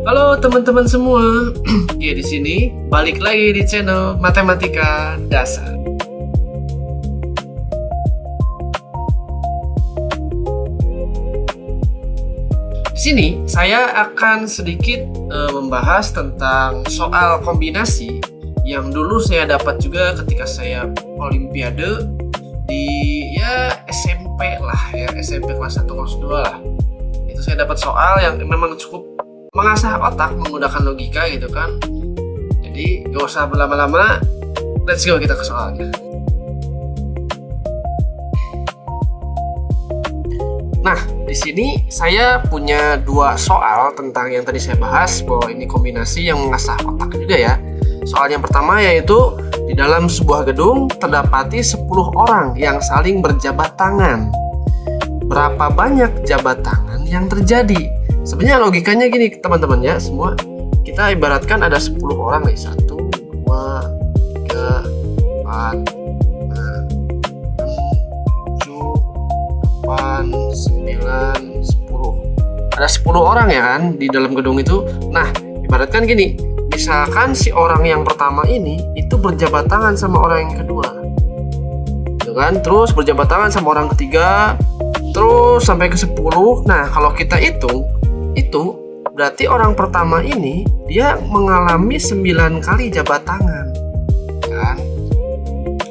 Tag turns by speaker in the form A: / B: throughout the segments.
A: Halo teman-teman semua. Ya di sini balik lagi di channel Matematika Dasar. Di sini saya akan sedikit membahas tentang soal kombinasi yang dulu saya dapat juga ketika saya olimpiade di SMP lah ya, SMP kelas 1 kelas 2 lah. Itu saya dapat soal yang memang cukup mengasah otak menggunakan logika gitu kan. Jadi gak usah berlama-lama, let's go kita ke soalnya. Nah, di sini saya punya dua soal tentang yang tadi saya bahas, bahwa ini kombinasi yang mengasah otak juga ya. Soal yang pertama yaitu di dalam sebuah gedung terdapati 10 orang yang saling berjabat tangan. Berapa banyak jabat tangan yang terjadi? Sebenarnya logikanya gini teman-teman ya, semua kita ibaratkan ada 10 orang nih, 1, 2, 3, 4, 5, 6, 7, 8, 9, 10. Ada 10 orang ya kan di dalam gedung itu. Nah, ibaratkan gini, misalkan si orang yang pertama ini itu berjabat tangan sama orang yang kedua, gitu kan? Terus berjabat tangan sama orang ketiga, terus sampai ke 10. Nah, kalau kita hitung itu berarti orang pertama ini dia mengalami 9 kali jabat tangan kan?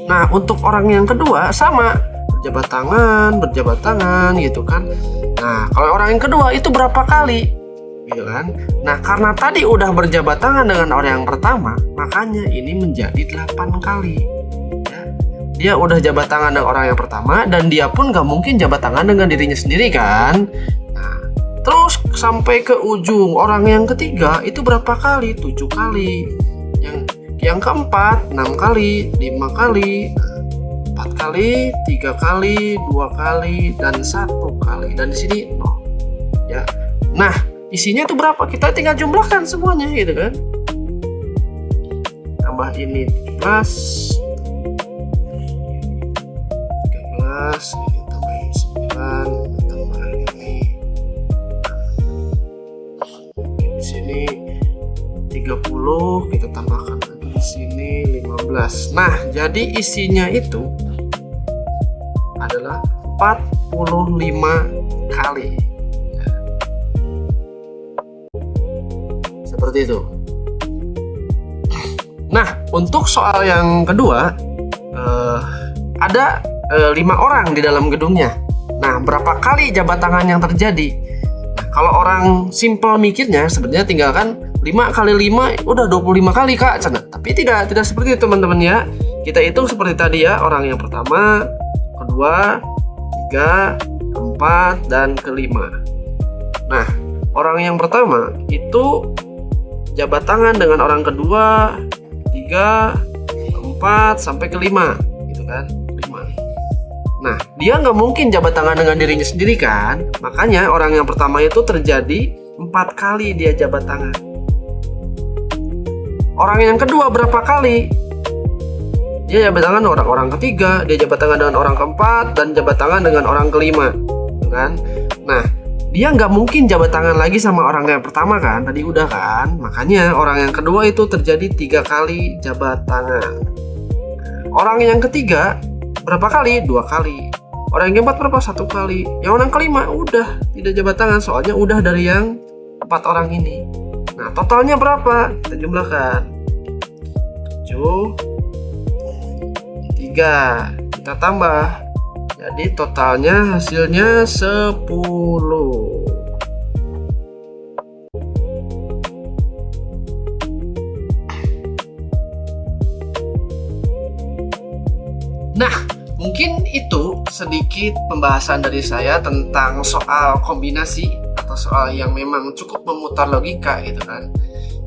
A: Nah, untuk orang yang kedua sama, berjabat tangan gitu kan. Nah, kalau orang yang kedua itu berapa kali gitu kan. Nah, karena tadi udah berjabat tangan dengan orang yang pertama, makanya ini menjadi 8 kali ya. Dia udah jabat tangan dengan orang yang pertama, dan dia pun gak mungkin jabat tangan dengan dirinya sendiri kan. Nah, terus sampai ke ujung orang yang ketiga itu berapa kali? 7 kali. Yang keempat 6 kali, 5 kali, 4 kali, 3 kali, 2 kali, dan 1 kali. Dan di sini 0 ya. Nah, isinya itu berapa? Kita tinggal jumlahkan semuanya gitu kan. Tambah ini 13, ini tambah ini 9, tambah ini. Di sini 30, kita tambahkan lagi di sini 15. Nah, jadi isinya itu adalah 45 kali. Seperti itu. Nah, untuk soal yang kedua, ada 5 orang di dalam gedungnya. Nah, berapa kali jabat tangan yang terjadi? Nah, kalau orang simple mikirnya sebenarnya tinggal kan 5 kali 5 udah 25 kali Kak. Tapi tidak seperti itu teman-teman ya. Kita hitung seperti tadi ya, orang yang pertama, kedua, ketiga, keempat, dan kelima. Nah, orang yang pertama itu jabat tangan dengan orang kedua, ketiga, keempat, sampai kelima gitu kan, 5. Nah, dia nggak mungkin jabat tangan dengan dirinya sendiri kan. Makanya orang yang pertama itu terjadi 4 kali dia jabat tangan. Orang yang kedua berapa kali? Dia jabat tangan dengan orang ketiga, dia jabat tangan dengan orang keempat, dan jabat tangan dengan orang kelima gitu kan. Nah, dia nggak mungkin jabat tangan lagi sama orang yang pertama kan, tadi udah kan. Makanya orang yang kedua itu terjadi 3 kali jabat tangan. Orang yang ketiga berapa kali? 2 kali. Orang yang keempat berapa? 1 kali. Yang orang kelima udah tidak jabat tangan, soalnya udah dari yang 4 orang ini. Nah, totalnya berapa? Kita jumlahkan. 7, 3, kita tambah. Jadi totalnya hasilnya 10. Nah, mungkin itu sedikit pembahasan dari saya tentang soal kombinasi atau soal yang memang cukup memutar logika gitu kan.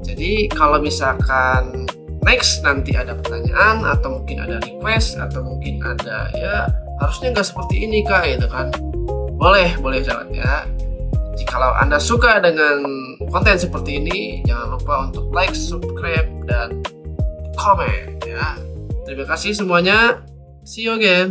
A: Jadi kalau misalkan next nanti ada pertanyaan atau mungkin ada request atau mungkin ada ya harusnya nggak seperti ini Kak gitu kan, boleh banget ya. Jikalau Anda suka dengan konten seperti ini, jangan lupa untuk like, subscribe, dan komen ya. Terima kasih semuanya, see you again.